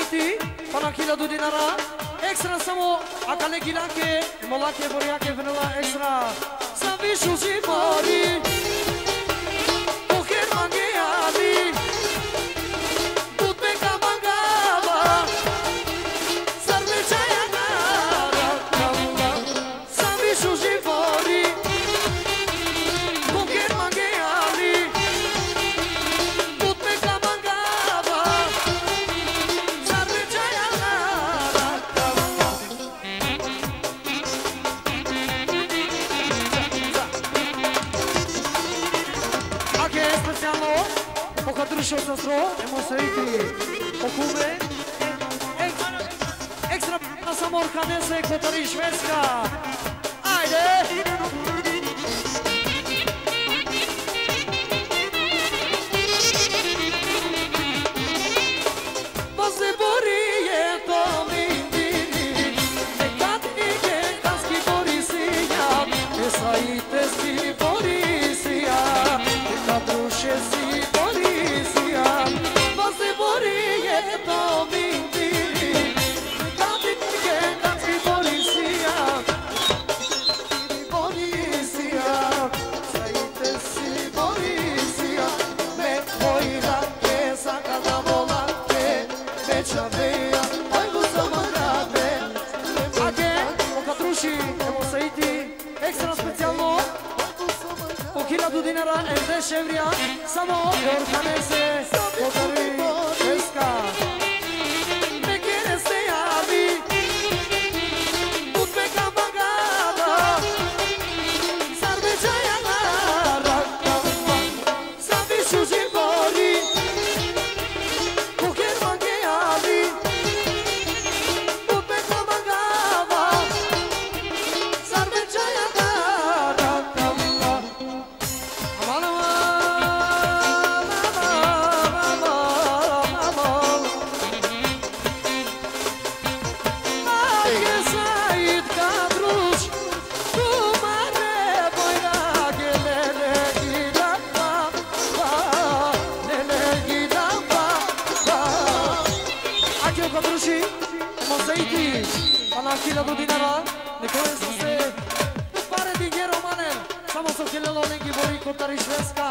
Saiti, pana 1000 dinara, extra samo akale gilake, molake boriake venela extra. Sa višu si mori, mujer mangeali, dudme ka mangava, sarve chaya nara kamba. Sa višu si mori, mujer mangeali, dudme ka mangava, sarve chaya nara kamba. Anche specijalno pokadrušio sam stro, nemo se iti okume. Ekstra na samorka nese Kotari Švedska. Ajde! Bazı boriye to mindiri, nekad ige kaski borisi ya, esayite si borisi ya, nekadruše si borisi ya. Bazı boriye to mindiri, nekad ige kaski borisi ya, borisi ya, esayite si borisi ya. Me hoira ke sakada volante, me chaveia, oi vos amarate. Ake, pokatruši, nemo se iti ekstra specijalno po 1000 dinara, 10 evrija, samo Jorkanese, Kotari Švedska. Me kere se javi, udme ka magava, sarve čaja nara kamba. Sa višu živori, mujer mangeali, udme ka magava, sarve čaja nara kamba. Aman aman, Ake Said kadruš, tu mare bojrage, lele gidamba, lele gidamba. Ake kadruši, nemo se iti, pana 1000 dinara, nekome sam se pare dinjero manen, samo sam htjelelo neki bori Kotari Švedska.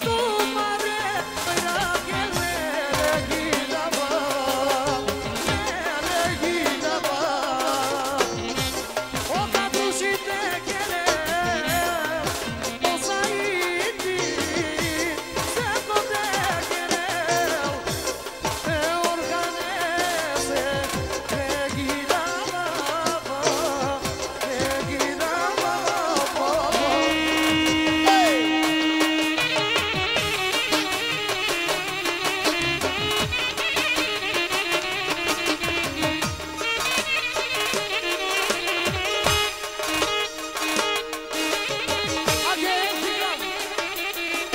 Tu mare bojrage, lele gidamba, lele gidamba. O kadruši te kele, o Saiti, seko te kele, te organese, te gidamba, te gidamba.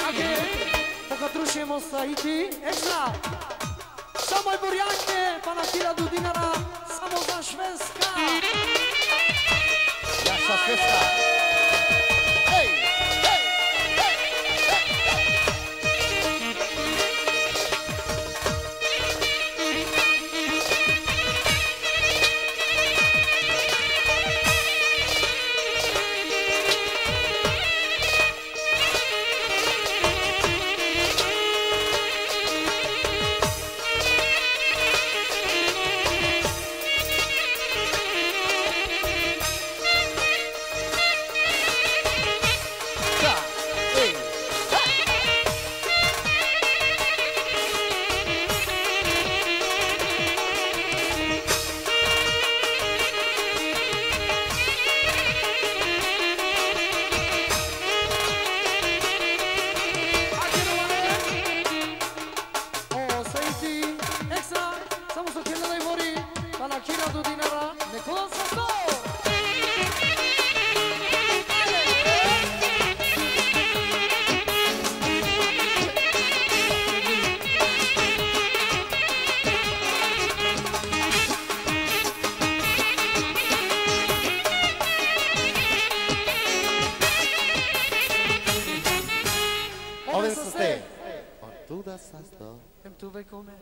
Ake, pokatrušimo Saiti, ekstra. Samo je Borjanke, pana 1000 dinara, samo za Švedska. Jasna Švedska. Hej, hej, hej, Ruba Sasto. Em tu vei come?